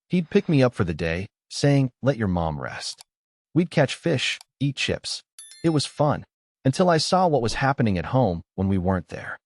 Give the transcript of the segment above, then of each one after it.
He'd pick me up for the day, saying, "Let your mom rest." We'd catch fish, eat chips. It was fun, until I saw what was happening at home when we weren't there.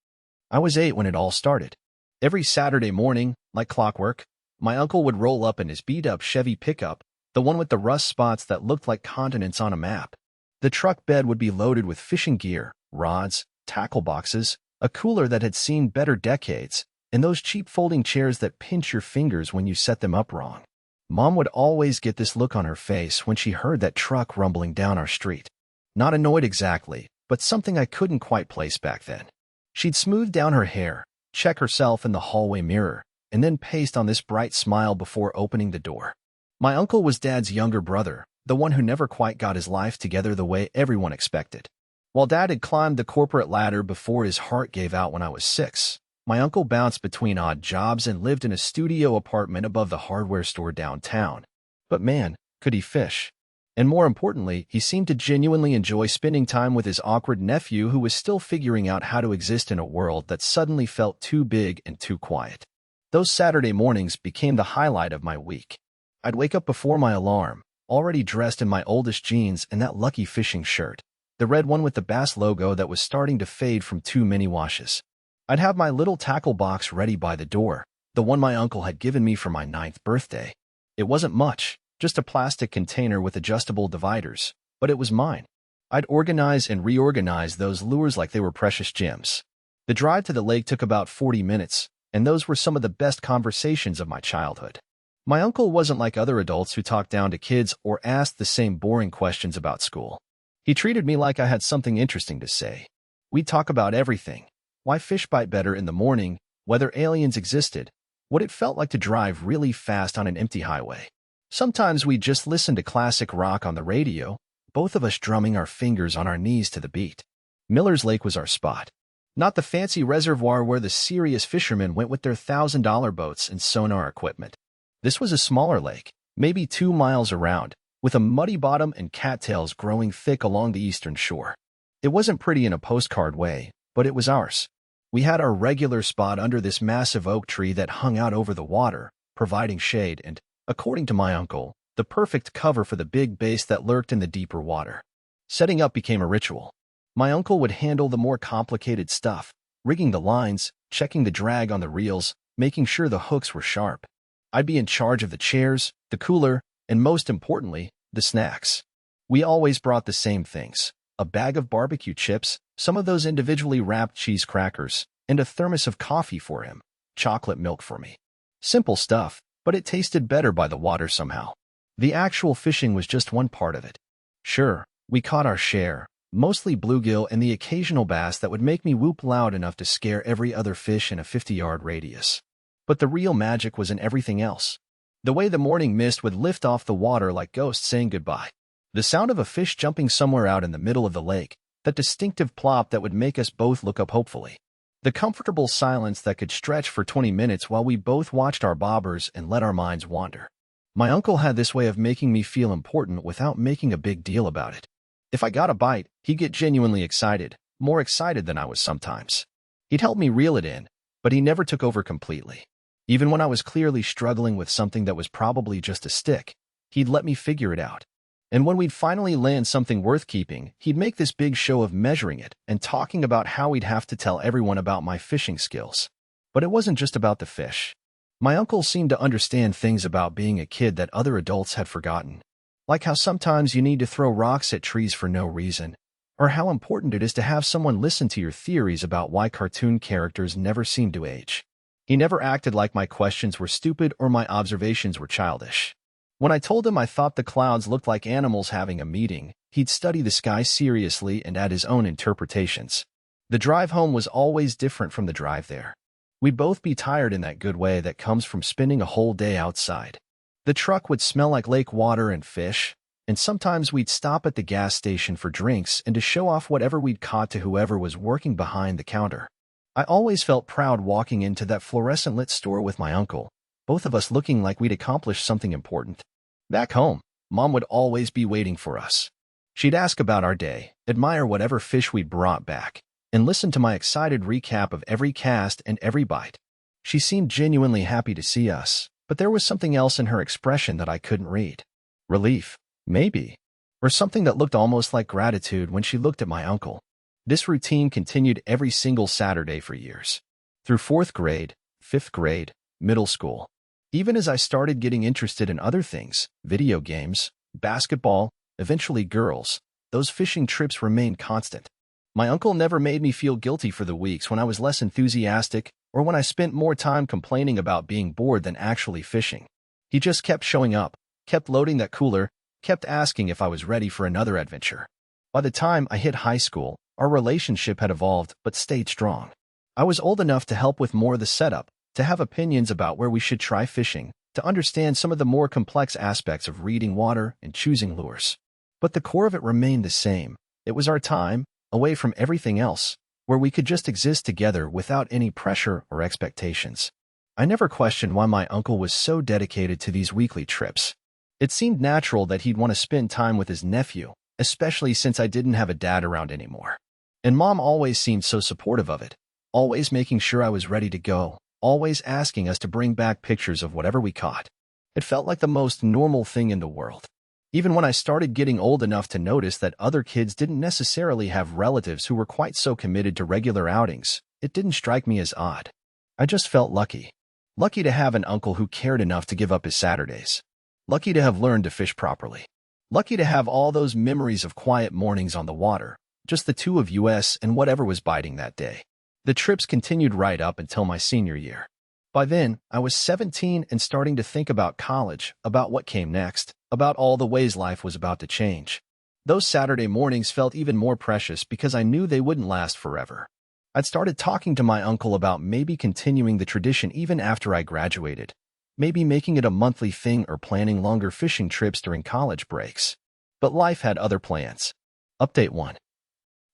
I was 8 when it all started. Every Saturday morning, like clockwork, my uncle would roll up in his beat-up Chevy pickup, the one with the rust spots that looked like continents on a map. The truck bed would be loaded with fishing gear, rods, tackle boxes, a cooler that had seen better decades, and those cheap folding chairs that pinch your fingers when you set them up wrong. Mom would always get this look on her face when she heard that truck rumbling down our street. Not annoyed exactly, but something I couldn't quite place back then. She'd smooth down her hair, check herself in the hallway mirror, and then paste on this bright smile before opening the door. My uncle was Dad's younger brother, the one who never quite got his life together the way everyone expected. While Dad had climbed the corporate ladder before his heart gave out when I was 6, my uncle bounced between odd jobs and lived in a studio apartment above the hardware store downtown. But man, could he fish. And more importantly, he seemed to genuinely enjoy spending time with his awkward nephew who was still figuring out how to exist in a world that suddenly felt too big and too quiet. Those Saturday mornings became the highlight of my week. I'd wake up before my alarm, already dressed in my oldest jeans and that lucky fishing shirt, the red one with the Bass logo that was starting to fade from too many washes. I'd have my little tackle box ready by the door, the one my uncle had given me for my 9th birthday. It wasn't much, just a plastic container with adjustable dividers, but it was mine. I'd organize and reorganize those lures like they were precious gems. The drive to the lake took about 40 minutes, and those were some of the best conversations of my childhood. My uncle wasn't like other adults who talked down to kids or asked the same boring questions about school. He treated me like I had something interesting to say. We'd talk about everything: why fish bite better in the morning, whether aliens existed, what it felt like to drive really fast on an empty highway. Sometimes we'd just listen to classic rock on the radio, both of us drumming our fingers on our knees to the beat. Miller's Lake was our spot. Not the fancy reservoir where the serious fishermen went with their $1,000 boats and sonar equipment. This was a smaller lake, maybe 2 miles around, with a muddy bottom and cattails growing thick along the eastern shore. It wasn't pretty in a postcard way, but it was ours. We had our regular spot under this massive oak tree that hung out over the water, providing shade and, according to my uncle, the perfect cover for the big bass that lurked in the deeper water. Setting up became a ritual. My uncle would handle the more complicated stuff, rigging the lines, checking the drag on the reels, making sure the hooks were sharp. I'd be in charge of the chairs, the cooler, and most importantly, the snacks. We always brought the same things: a bag of barbecue chips, some of those individually wrapped cheese crackers, and a thermos of coffee for him, chocolate milk for me. Simple stuff, but it tasted better by the water somehow. The actual fishing was just one part of it. Sure, we caught our share, mostly bluegill and the occasional bass that would make me whoop loud enough to scare every other fish in a 50-yard radius. But the real magic was in everything else. The way the morning mist would lift off the water like ghosts saying goodbye. The sound of a fish jumping somewhere out in the middle of the lake, that distinctive plop that would make us both look up hopefully. The comfortable silence that could stretch for 20 minutes while we both watched our bobbers and let our minds wander. My uncle had this way of making me feel important without making a big deal about it. If I got a bite, he'd get genuinely excited, more excited than I was sometimes. He'd help me reel it in, but he never took over completely. Even when I was clearly struggling with something that was probably just a stick, he'd let me figure it out. And when we'd finally land something worth keeping, he'd make this big show of measuring it and talking about how he'd have to tell everyone about my fishing skills. But it wasn't just about the fish. My uncle seemed to understand things about being a kid that other adults had forgotten. Like how sometimes you need to throw rocks at trees for no reason, or how important it is to have someone listen to your theories about why cartoon characters never seem to age. He never acted like my questions were stupid or my observations were childish. When I told him I thought the clouds looked like animals having a meeting, he'd study the sky seriously and add his own interpretations. The drive home was always different from the drive there. We'd both be tired in that good way that comes from spending a whole day outside. The truck would smell like lake water and fish, and sometimes we'd stop at the gas station for drinks and to show off whatever we'd caught to whoever was working behind the counter. I always felt proud walking into that fluorescent-lit store with my uncle, both of us looking like we'd accomplished something important. Back home, Mom would always be waiting for us. She'd ask about our day, admire whatever fish we'd brought back, and listen to my excited recap of every cast and every bite. She seemed genuinely happy to see us, But there was something else in her expression that I couldn't read. Relief, maybe, or something that looked almost like gratitude when she looked at my uncle. This routine continued every single Saturday for years. Through 4th grade, 5th grade, middle school. Even as I started getting interested in other things, video games, basketball, eventually girls, those fishing trips remained constant. My uncle never made me feel guilty for the weeks when I was less enthusiastic or when I spent more time complaining about being bored than actually fishing. He just kept showing up, kept loading that cooler, kept asking if I was ready for another adventure. By the time I hit high school, our relationship had evolved but stayed strong. I was old enough to help with more of the setup, to have opinions about where we should try fishing, to understand some of the more complex aspects of reading water and choosing lures. But the core of it remained the same. It was our time, away from everything else, where we could just exist together without any pressure or expectations. I never questioned why my uncle was so dedicated to these weekly trips. It seemed natural that he'd want to spend time with his nephew, especially since I didn't have a dad around anymore. And Mom always seemed so supportive of it, always making sure I was ready to go, always asking us to bring back pictures of whatever we caught. It felt like the most normal thing in the world. Even when I started getting old enough to notice that other kids didn't necessarily have relatives who were quite so committed to regular outings, it didn't strike me as odd. I just felt lucky. Lucky to have an uncle who cared enough to give up his Saturdays. Lucky to have learned to fish properly. Lucky to have all those memories of quiet mornings on the water, just the two of us and whatever was biting that day. The trips continued right up until my senior year. By then, I was 17 and starting to think about college, about what came next, about all the ways life was about to change. Those Saturday mornings felt even more precious because I knew they wouldn't last forever. I'd started talking to my uncle about maybe continuing the tradition even after I graduated, maybe making it a monthly thing or planning longer fishing trips during college breaks. But life had other plans. Update 1.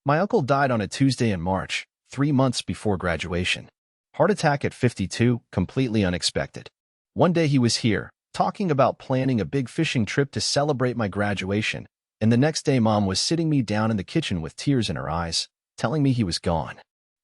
My uncle died on a Tuesday in March, 3 months before graduation. Heart attack at 52, completely unexpected. One day he was here, talking about planning a big fishing trip to celebrate my graduation, and the next day Mom was sitting me down in the kitchen with tears in her eyes, telling me he was gone.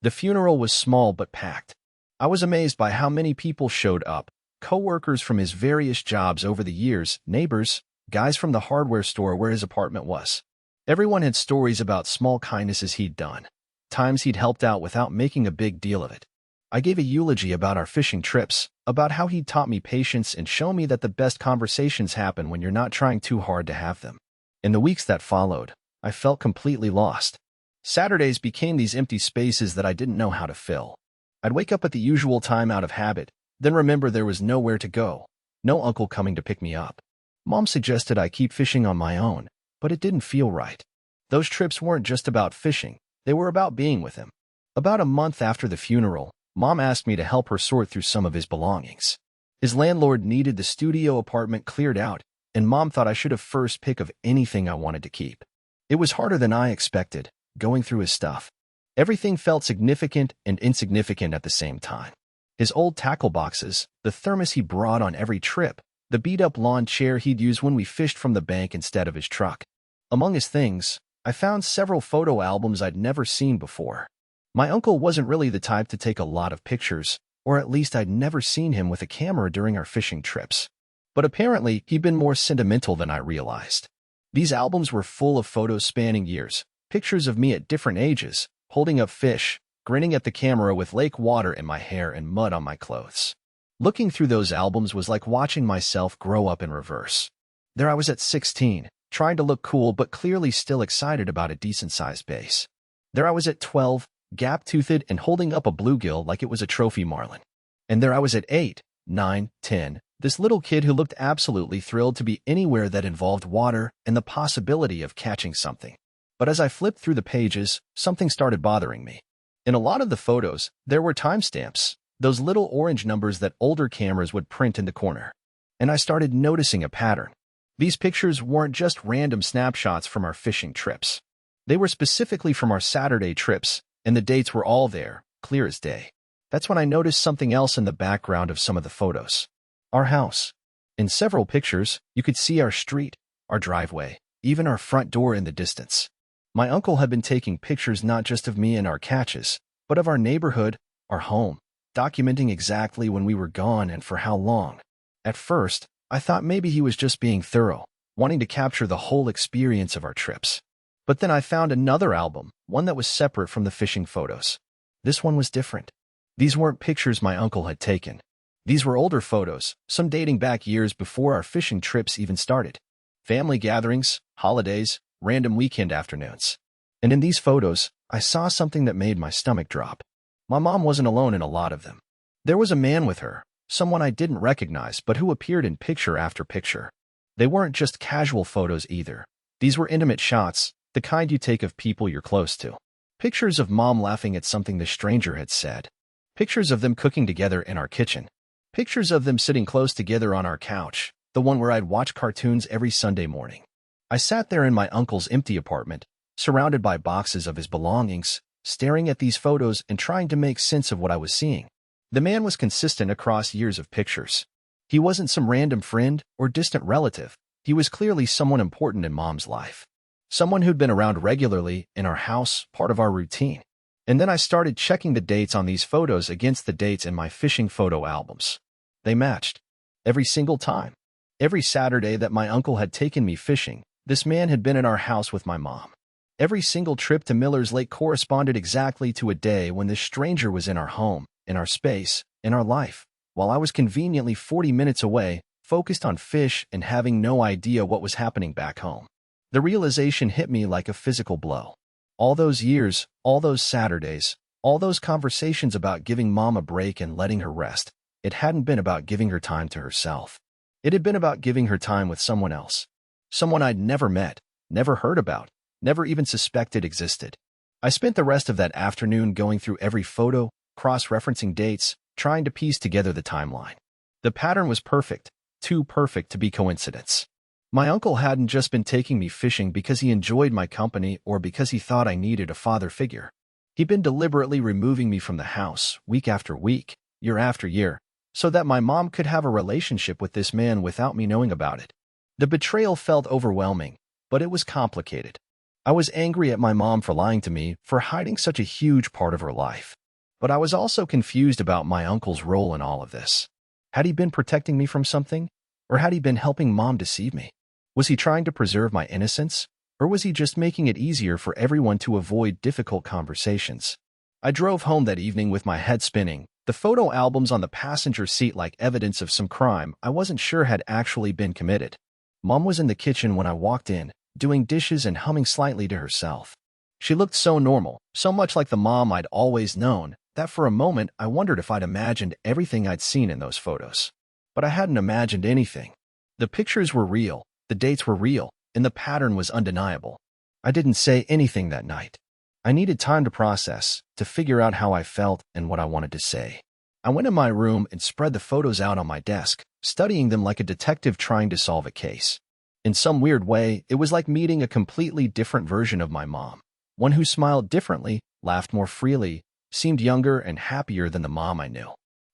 The funeral was small but packed. I was amazed by how many people showed up, co-workers from his various jobs over the years, neighbors, guys from the hardware store where his apartment was. Everyone had stories about small kindnesses he'd done, times he'd helped out without making a big deal of it. I gave a eulogy about our fishing trips, about how he'd taught me patience and shown me that the best conversations happen when you're not trying too hard to have them. In the weeks that followed, I felt completely lost. Saturdays became these empty spaces that I didn't know how to fill. I'd wake up at the usual time out of habit, then remember there was nowhere to go, no uncle coming to pick me up. Mom suggested I keep fishing on my own, but it didn't feel right. Those trips weren't just about fishing, they were about being with him. About a month after the funeral, Mom asked me to help her sort through some of his belongings. His landlord needed the studio apartment cleared out, and Mom thought I should have first pick of anything I wanted to keep. It was harder than I expected, going through his stuff. Everything felt significant and insignificant at the same time. His old tackle boxes, the thermos he brought on every trip, the beat-up lawn chair he'd use when we fished from the bank instead of his truck. Among his things, I found several photo albums I'd never seen before. My uncle wasn't really the type to take a lot of pictures, or at least I'd never seen him with a camera during our fishing trips. But apparently, he'd been more sentimental than I realized. These albums were full of photos spanning years, pictures of me at different ages, holding up fish, grinning at the camera with lake water in my hair and mud on my clothes. Looking through those albums was like watching myself grow up in reverse. There I was at 16, trying to look cool but clearly still excited about a decent-sized bass. There I was at 12, gap-toothed and holding up a bluegill like it was a trophy marlin. And there I was at 8, 9, 10, this little kid who looked absolutely thrilled to be anywhere that involved water and the possibility of catching something. But as I flipped through the pages, something started bothering me. In a lot of the photos, there were timestamps, those little orange numbers that older cameras would print in the corner. And I started noticing a pattern. These pictures weren't just random snapshots from our fishing trips. They were specifically from our Saturday trips, and the dates were all there, clear as day. That's when I noticed something else in the background of some of the photos. Our house. In several pictures, you could see our street, our driveway, even our front door in the distance. My uncle had been taking pictures not just of me and our catches, but of our neighborhood, our home, documenting exactly when we were gone and for how long. At first, I thought maybe he was just being thorough, wanting to capture the whole experience of our trips. But then I found another album, one that was separate from the fishing photos. This one was different. These weren't pictures my uncle had taken. These were older photos, some dating back years before our fishing trips even started. Family gatherings, holidays, random weekend afternoons. And in these photos, I saw something that made my stomach drop. My mom wasn't alone in a lot of them. There was a man with her, someone I didn't recognize but who appeared in picture after picture. They weren't just casual photos either. These were intimate shots, the kind you take of people you're close to. Pictures of mom laughing at something the stranger had said. Pictures of them cooking together in our kitchen. Pictures of them sitting close together on our couch, the one where I'd watch cartoons every Sunday morning. I sat there in my uncle's empty apartment, surrounded by boxes of his belongings, staring at these photos and trying to make sense of what I was seeing. The man was consistent across years of pictures. He wasn't some random friend or distant relative. He was clearly someone important in mom's life. Someone who'd been around regularly in our house, part of our routine. And then I started checking the dates on these photos against the dates in my fishing photo albums. They matched. Every single time. Every Saturday that my uncle had taken me fishing, this man had been in our house with my mom. Every single trip to Miller's Lake corresponded exactly to a day when this stranger was in our home, in our space, in our life, while I was conveniently 40 minutes away, focused on fish and having no idea what was happening back home. The realization hit me like a physical blow. All those years, all those Saturdays, all those conversations about giving mom a break and letting her rest, it hadn't been about giving her time to herself. It had been about giving her time with someone else. Someone I'd never met, never heard about, never even suspected existed. I spent the rest of that afternoon going through every photo, cross-referencing dates, trying to piece together the timeline. The pattern was perfect, too perfect to be coincidence. My uncle hadn't just been taking me fishing because he enjoyed my company or because he thought I needed a father figure. He'd been deliberately removing me from the house, week after week, year after year, so that my mom could have a relationship with this man without me knowing about it. The betrayal felt overwhelming, but it was complicated. I was angry at my mom for lying to me, for hiding such a huge part of her life. But I was also confused about my uncle's role in all of this. Had he been protecting me from something? Or had he been helping mom deceive me? Was he trying to preserve my innocence? Or was he just making it easier for everyone to avoid difficult conversations? I drove home that evening with my head spinning, the photo albums on the passenger seat like evidence of some crime I wasn't sure had actually been committed. Mom was in the kitchen when I walked in, doing dishes and humming slightly to herself. She looked so normal, so much like the mom I'd always known, that for a moment I wondered if I'd imagined everything I'd seen in those photos. But I hadn't imagined anything. The pictures were real, the dates were real, and the pattern was undeniable. I didn't say anything that night. I needed time to process, to figure out how I felt and what I wanted to say. I went in my room and spread the photos out on my desk, studying them like a detective trying to solve a case. In some weird way, it was like meeting a completely different version of my mom, one who smiled differently, laughed more freely, seemed younger and happier than the mom I knew.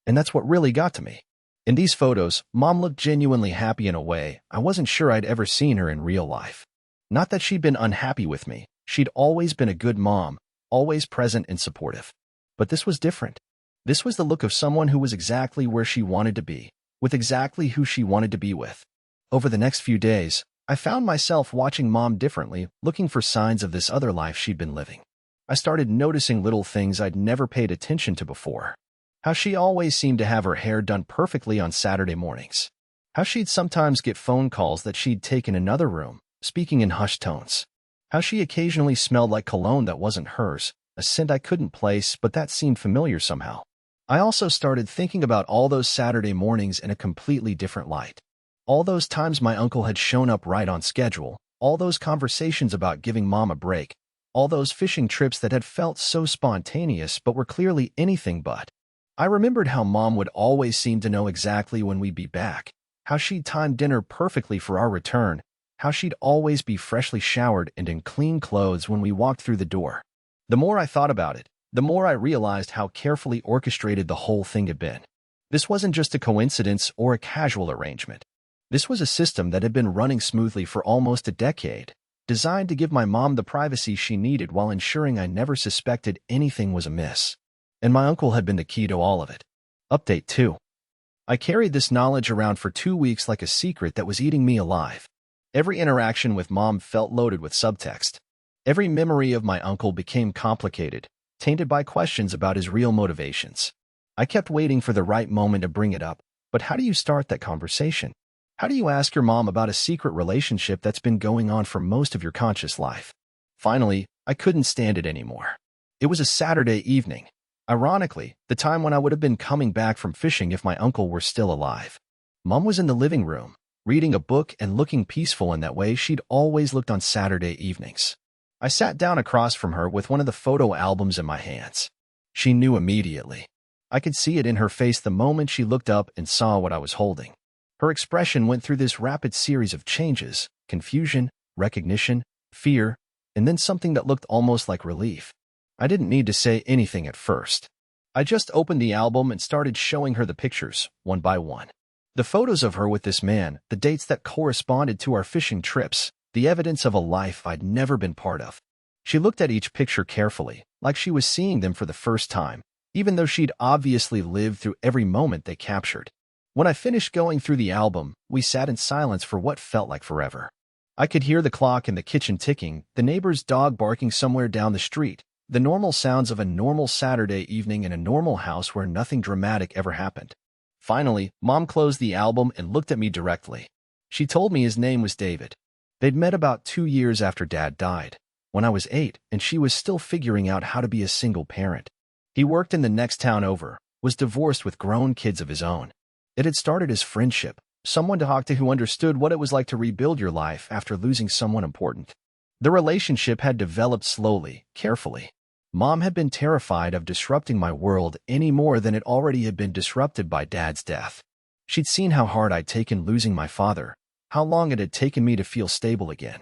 And that's what really got to me. In these photos, mom looked genuinely happy in a way I wasn't sure I'd ever seen her in real life. Not that she'd been unhappy with me. She'd always been a good mom, always present and supportive. But this was different. This was the look of someone who was exactly where she wanted to be, with exactly who she wanted to be with. Over the next few days, I found myself watching mom differently, looking for signs of this other life she'd been living. I started noticing little things I'd never paid attention to before. How she always seemed to have her hair done perfectly on Saturday mornings. How she'd sometimes get phone calls that she'd taken in another room, speaking in hushed tones. How she occasionally smelled like cologne that wasn't hers, a scent I couldn't place but that seemed familiar somehow. I also started thinking about all those Saturday mornings in a completely different light. All those times my uncle had shown up right on schedule, all those conversations about giving mom a break, all those fishing trips that had felt so spontaneous but were clearly anything but. I remembered how mom would always seem to know exactly when we'd be back, how she'd timed dinner perfectly for our return, how she'd always be freshly showered and in clean clothes when we walked through the door. The more I thought about it, the more I realized how carefully orchestrated the whole thing had been. This wasn't just a coincidence or a casual arrangement. This was a system that had been running smoothly for almost a decade, designed to give my mom the privacy she needed while ensuring I never suspected anything was amiss. And my uncle had been the key to all of it. Update 2. I carried this knowledge around for 2 weeks like a secret that was eating me alive. Every interaction with Mom felt loaded with subtext. Every memory of my uncle became complicated, tainted by questions about his real motivations. I kept waiting for the right moment to bring it up, but how do you start that conversation? How do you ask your mom about a secret relationship that's been going on for most of your conscious life? Finally, I couldn't stand it anymore. It was a Saturday evening. Ironically, the time when I would have been coming back from fishing if my uncle were still alive. Mom was in the living room, reading a book and looking peaceful in that way she'd always looked on Saturday evenings. I sat down across from her with one of the photo albums in my hands. She knew immediately. I could see it in her face the moment she looked up and saw what I was holding. Her expression went through this rapid series of changes: confusion, recognition, fear, and then something that looked almost like relief. I didn't need to say anything at first. I just opened the album and started showing her the pictures, one by one. The photos of her with this man, the dates that corresponded to our fishing trips, the evidence of a life I'd never been part of. She looked at each picture carefully, like she was seeing them for the first time, even though she'd obviously lived through every moment they captured. When I finished going through the album, we sat in silence for what felt like forever. I could hear the clock in the kitchen ticking, the neighbor's dog barking somewhere down the street, the normal sounds of a normal Saturday evening in a normal house where nothing dramatic ever happened. Finally, Mom closed the album and looked at me directly. She told me his name was David. They'd met about 2 years after Dad died, when I was 8 and she was still figuring out how to be a single parent. He worked in the next town over, was divorced with grown kids of his own. It had started as friendship, someone to talk to who understood what it was like to rebuild your life after losing someone important. The relationship had developed slowly, carefully. Mom had been terrified of disrupting my world any more than it already had been disrupted by Dad's death. She'd seen how hard I'd taken losing my father, how long it had taken me to feel stable again.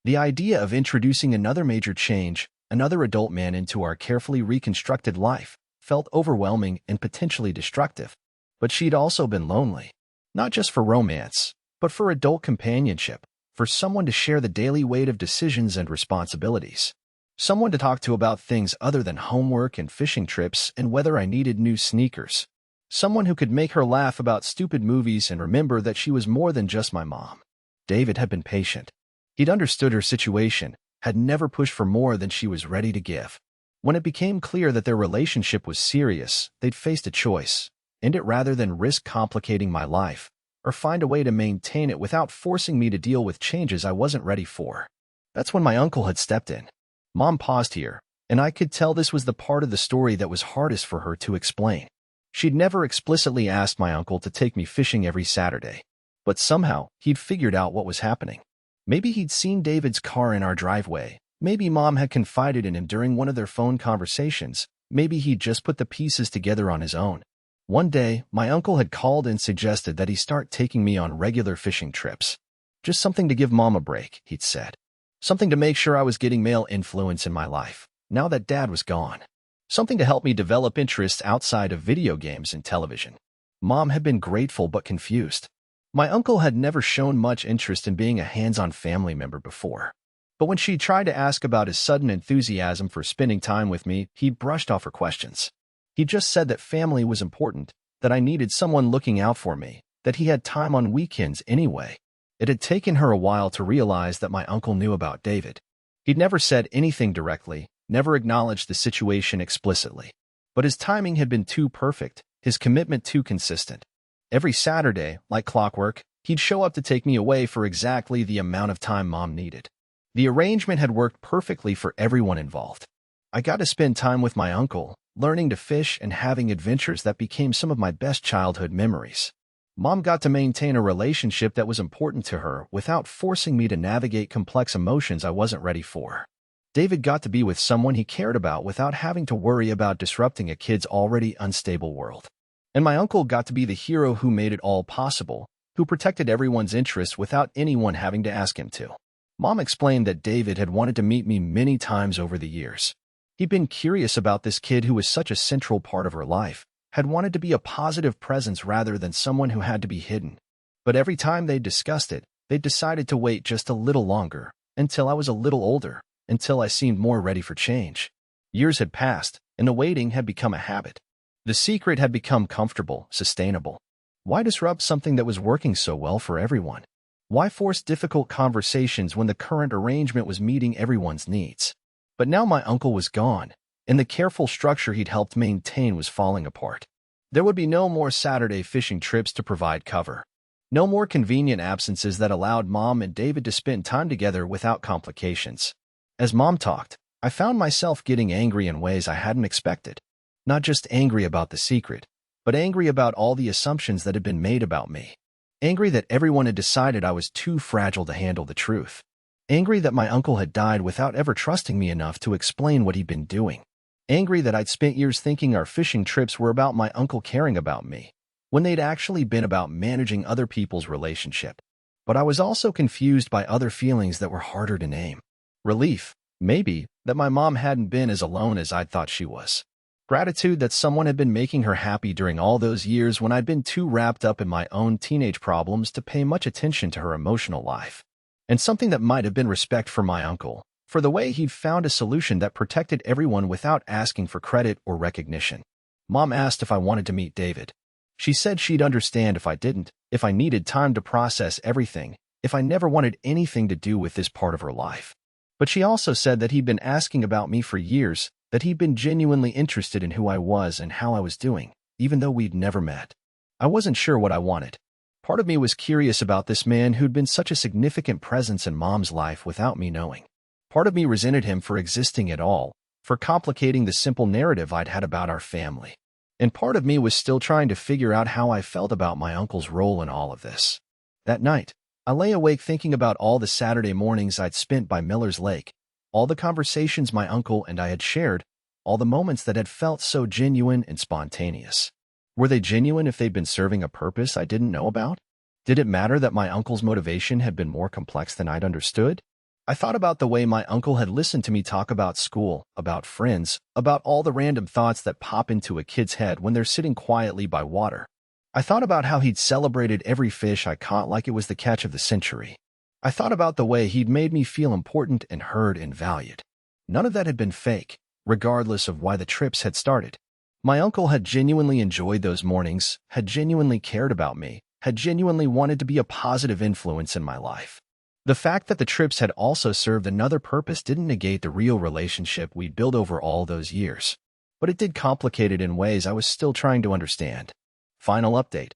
The idea of introducing another major change, another adult man into our carefully reconstructed life, felt overwhelming and potentially destructive. But she'd also been lonely, not just for romance, but for adult companionship, for someone to share the daily weight of decisions and responsibilities. Someone to talk to about things other than homework and fishing trips and whether I needed new sneakers. Someone who could make her laugh about stupid movies and remember that she was more than just my mom. David had been patient. He'd understood her situation, had never pushed for more than she was ready to give. When it became clear that their relationship was serious, they'd faced a choice: end it rather than risk complicating my life, or find a way to maintain it without forcing me to deal with changes I wasn't ready for. That's when my uncle had stepped in. Mom paused here, and I could tell this was the part of the story that was hardest for her to explain. She'd never explicitly asked my uncle to take me fishing every Saturday, but somehow he'd figured out what was happening. Maybe he'd seen David's car in our driveway. Maybe Mom had confided in him during one of their phone conversations. Maybe he'd just put the pieces together on his own. One day, my uncle had called and suggested that he start taking me on regular fishing trips. Just something to give Mom a break, he'd said. Something to make sure I was getting male influence in my life, now that Dad was gone. Something to help me develop interests outside of video games and television. Mom had been grateful but confused. My uncle had never shown much interest in being a hands-on family member before. But when she tried to ask about his sudden enthusiasm for spending time with me, he'd brushed off her questions. He just said that family was important, that I needed someone looking out for me, that he had time on weekends anyway. It had taken her a while to realize that my uncle knew about David. He'd never said anything directly, never acknowledged the situation explicitly. But his timing had been too perfect, his commitment too consistent. Every Saturday, like clockwork, he'd show up to take me away for exactly the amount of time Mom needed. The arrangement had worked perfectly for everyone involved. I got to spend time with my uncle, learning to fish and having adventures that became some of my best childhood memories. Mom got to maintain a relationship that was important to her without forcing me to navigate complex emotions I wasn't ready for. David got to be with someone he cared about without having to worry about disrupting a kid's already unstable world. And my uncle got to be the hero who made it all possible, who protected everyone's interests without anyone having to ask him to. Mom explained that David had wanted to meet me many times over the years. He'd been curious about this kid who was such a central part of her life, had wanted to be a positive presence rather than someone who had to be hidden. But every time they discussed it, they decided to wait just a little longer, until I was a little older, until I seemed more ready for change. Years had passed, and the waiting had become a habit. The secret had become comfortable, sustainable. Why disrupt something that was working so well for everyone? Why force difficult conversations when the current arrangement was meeting everyone's needs? But now my uncle was gone, and the careful structure he'd helped maintain was falling apart. There would be no more Saturday fishing trips to provide cover. No more convenient absences that allowed Mom and David to spend time together without complications. As Mom talked, I found myself getting angry in ways I hadn't expected. Not just angry about the secret, but angry about all the assumptions that had been made about me. Angry that everyone had decided I was too fragile to handle the truth. Angry that my uncle had died without ever trusting me enough to explain what he'd been doing. Angry that I'd spent years thinking our fishing trips were about my uncle caring about me, when they'd actually been about managing other people's relationship. But I was also confused by other feelings that were harder to name. Relief, maybe, that my mom hadn't been as alone as I'd thought she was. Gratitude that someone had been making her happy during all those years when I'd been too wrapped up in my own teenage problems to pay much attention to her emotional life. And something that might have been respect for my uncle, for the way he'd found a solution that protected everyone without asking for credit or recognition. Mom asked if I wanted to meet David. She said she'd understand if I didn't, if I needed time to process everything, if I never wanted anything to do with this part of her life. But she also said that he'd been asking about me for years, that he'd been genuinely interested in who I was and how I was doing, even though we'd never met. I wasn't sure what I wanted. Part of me was curious about this man who'd been such a significant presence in Mom's life without me knowing. Part of me resented him for existing at all, for complicating the simple narrative I'd had about our family. And part of me was still trying to figure out how I felt about my uncle's role in all of this. That night, I lay awake thinking about all the Saturday mornings I'd spent by Miller's Lake, all the conversations my uncle and I had shared, all the moments that had felt so genuine and spontaneous. Were they genuine if they'd been serving a purpose I didn't know about? Did it matter that my uncle's motivation had been more complex than I'd understood? I thought about the way my uncle had listened to me talk about school, about friends, about all the random thoughts that pop into a kid's head when they're sitting quietly by water. I thought about how he'd celebrated every fish I caught like it was the catch of the century. I thought about the way he'd made me feel important and heard and valued. None of that had been fake, regardless of why the trips had started. My uncle had genuinely enjoyed those mornings, had genuinely cared about me, had genuinely wanted to be a positive influence in my life. The fact that the trips had also served another purpose didn't negate the real relationship we'd built over all those years, but it did complicate it in ways I was still trying to understand. Final update.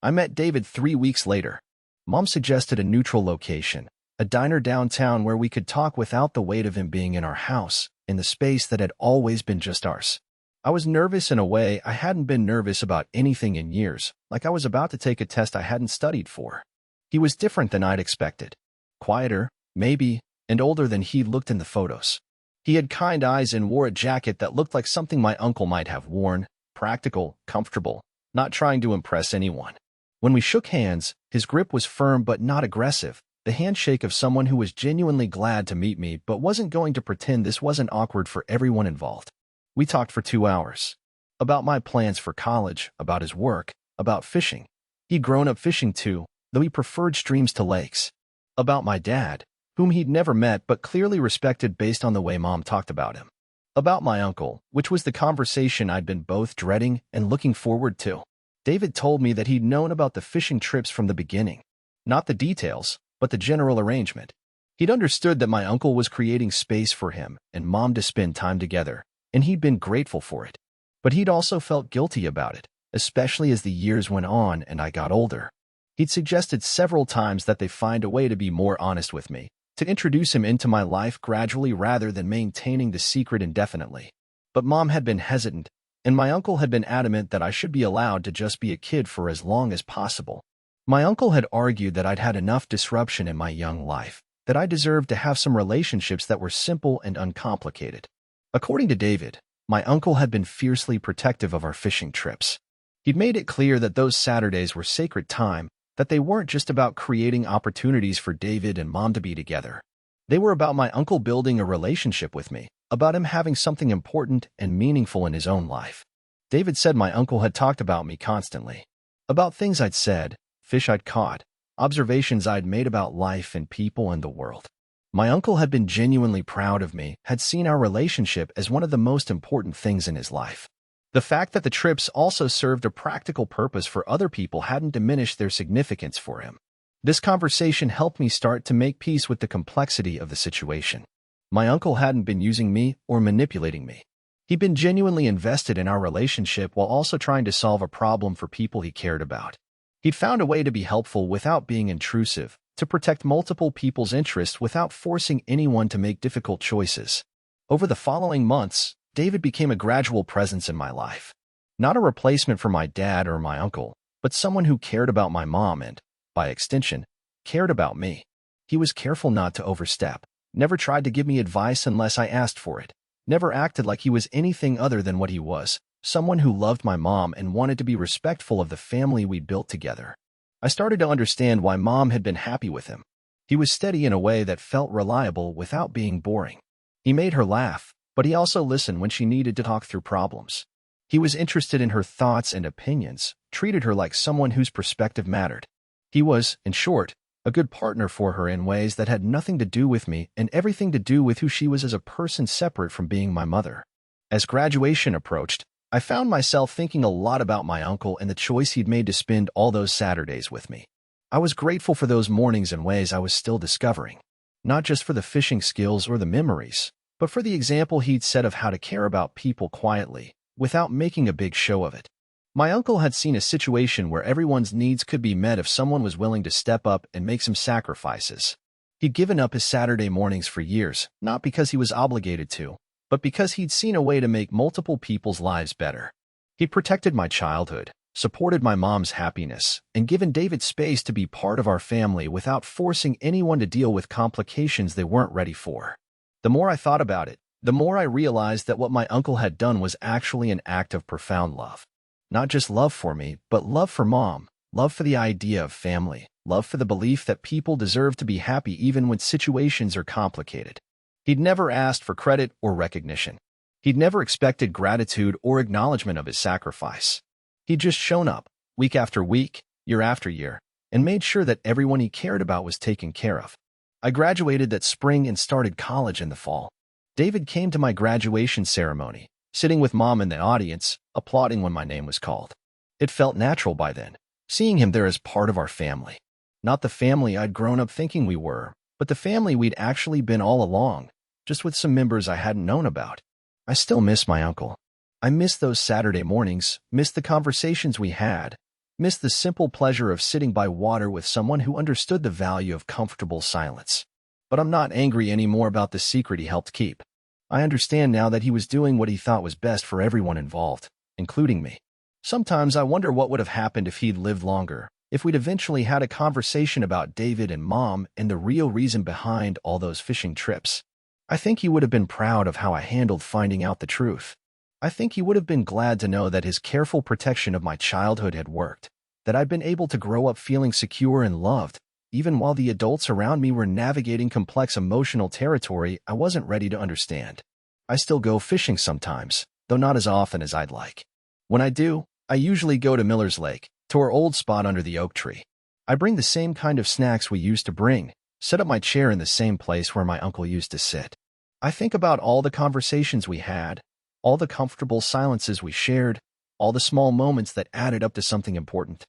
I met David 3 weeks later. Mom suggested a neutral location, a diner downtown where we could talk without the weight of him being in our house, in the space that had always been just ours. I was nervous in a way I hadn't been nervous about anything in years, like I was about to take a test I hadn't studied for. He was different than I'd expected. Quieter, maybe, and older than he'd looked in the photos. He had kind eyes and wore a jacket that looked like something my uncle might have worn, practical, comfortable, not trying to impress anyone. When we shook hands, his grip was firm but not aggressive, the handshake of someone who was genuinely glad to meet me but wasn't going to pretend this wasn't awkward for everyone involved. We talked for 2 hours. About my plans for college, about his work, about fishing. He'd grown up fishing too, though he preferred streams to lakes. About my dad, whom he'd never met but clearly respected based on the way Mom talked about him. About my uncle, which was the conversation I'd been both dreading and looking forward to. David told me that he'd known about the fishing trips from the beginning. Not the details, but the general arrangement. He'd understood that my uncle was creating space for him and Mom to spend time together, and he'd been grateful for it. But he'd also felt guilty about it, especially as the years went on and I got older. He'd suggested several times that they find a way to be more honest with me, to introduce him into my life gradually rather than maintaining the secret indefinitely. But Mom had been hesitant, and my uncle had been adamant that I should be allowed to just be a kid for as long as possible. My uncle had argued that I'd had enough disruption in my young life, that I deserved to have some relationships that were simple and uncomplicated. According to David, my uncle had been fiercely protective of our fishing trips. He'd made it clear that those Saturdays were sacred time, that they weren't just about creating opportunities for David and Mom to be together. They were about my uncle building a relationship with me, about him having something important and meaningful in his own life. David said my uncle had talked about me constantly. About things I'd said, fish I'd caught, observations I'd made about life and people and the world. My uncle had been genuinely proud of me, had seen our relationship as one of the most important things in his life. The fact that the trips also served a practical purpose for other people hadn't diminished their significance for him. This conversation helped me start to make peace with the complexity of the situation. My uncle hadn't been using me or manipulating me. He'd been genuinely invested in our relationship while also trying to solve a problem for people he cared about. He'd found a way to be helpful without being intrusive, to protect multiple people's interests without forcing anyone to make difficult choices. Over the following months, David became a gradual presence in my life. Not a replacement for my dad or my uncle, but someone who cared about my mom and, by extension, cared about me. He was careful not to overstep, never tried to give me advice unless I asked for it, never acted like he was anything other than what he was, someone who loved my mom and wanted to be respectful of the family we'd built together. I started to understand why Mom had been happy with him. He was steady in a way that felt reliable without being boring. He made her laugh, but he also listened when she needed to talk through problems. He was interested in her thoughts and opinions, treated her like someone whose perspective mattered. He was, in short, a good partner for her in ways that had nothing to do with me and everything to do with who she was as a person separate from being my mother. As graduation approached, I found myself thinking a lot about my uncle and the choice he'd made to spend all those Saturdays with me. I was grateful for those mornings in ways I was still discovering, not just for the fishing skills or the memories, but for the example he'd set of how to care about people quietly, without making a big show of it. My uncle had seen a situation where everyone's needs could be met if someone was willing to step up and make some sacrifices. He'd given up his Saturday mornings for years, not because he was obligated to, but because he'd seen a way to make multiple people's lives better. He protected my childhood, supported my mom's happiness, and given David space to be part of our family without forcing anyone to deal with complications they weren't ready for. The more I thought about it, the more I realized that what my uncle had done was actually an act of profound love. Not just love for me, but love for Mom, love for the idea of family, love for the belief that people deserve to be happy even when situations are complicated. He'd never asked for credit or recognition. He'd never expected gratitude or acknowledgement of his sacrifice. He'd just shown up, week after week, year after year, and made sure that everyone he cared about was taken care of. I graduated that spring and started college in the fall. David came to my graduation ceremony, sitting with Mom in the audience, applauding when my name was called. It felt natural by then, seeing him there as part of our family. Not the family I'd grown up thinking we were, but the family we'd actually been all along, just with some members I hadn't known about. I still miss my uncle. I miss those Saturday mornings, miss the conversations we had, miss the simple pleasure of sitting by water with someone who understood the value of comfortable silence. But I'm not angry anymore about the secret he helped keep. I understand now that he was doing what he thought was best for everyone involved, including me. Sometimes I wonder what would have happened if he'd lived longer, if we'd eventually had a conversation about David and Mom and the real reason behind all those fishing trips. I think he would have been proud of how I handled finding out the truth. I think he would have been glad to know that his careful protection of my childhood had worked, that I'd been able to grow up feeling secure and loved, even while the adults around me were navigating complex emotional territory I wasn't ready to understand. I still go fishing sometimes, though not as often as I'd like. When I do, I usually go to Miller's Lake, to our old spot under the oak tree. I bring the same kind of snacks we used to bring, set up my chair in the same place where my uncle used to sit. I think about all the conversations we had, all the comfortable silences we shared, all the small moments that added up to something important.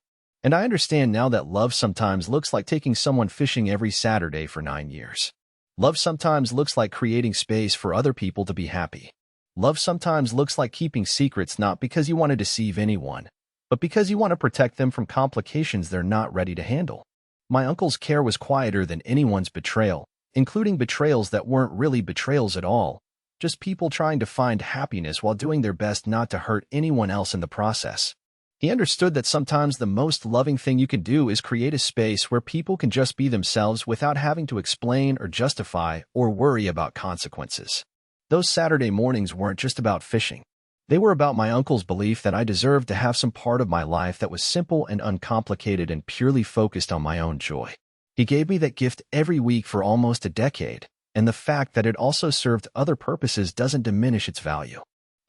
And I understand now that love sometimes looks like taking someone fishing every Saturday for 9 years. Love sometimes looks like creating space for other people to be happy. Love sometimes looks like keeping secrets not because you want to deceive anyone, but because you want to protect them from complications they're not ready to handle. My uncle's care was quieter than anyone's betrayal, including betrayals that weren't really betrayals at all, just people trying to find happiness while doing their best not to hurt anyone else in the process. He understood that sometimes the most loving thing you can do is create a space where people can just be themselves without having to explain or justify or worry about consequences. Those Saturday mornings weren't just about fishing. They were about my uncle's belief that I deserved to have some part of my life that was simple and uncomplicated and purely focused on my own joy. He gave me that gift every week for almost a decade, and the fact that it also served other purposes doesn't diminish its value.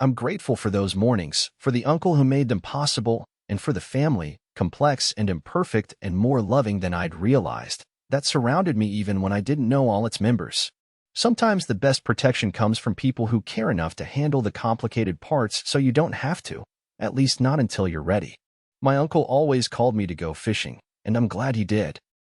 I'm grateful for those mornings, for the uncle who made them possible, and for the family, complex and imperfect and more loving than I'd realized, that surrounded me even when I didn't know all its members. Sometimes the best protection comes from people who care enough to handle the complicated parts so you don't have to, at least not until you're ready. My uncle always called me to go fishing, and I'm glad he did.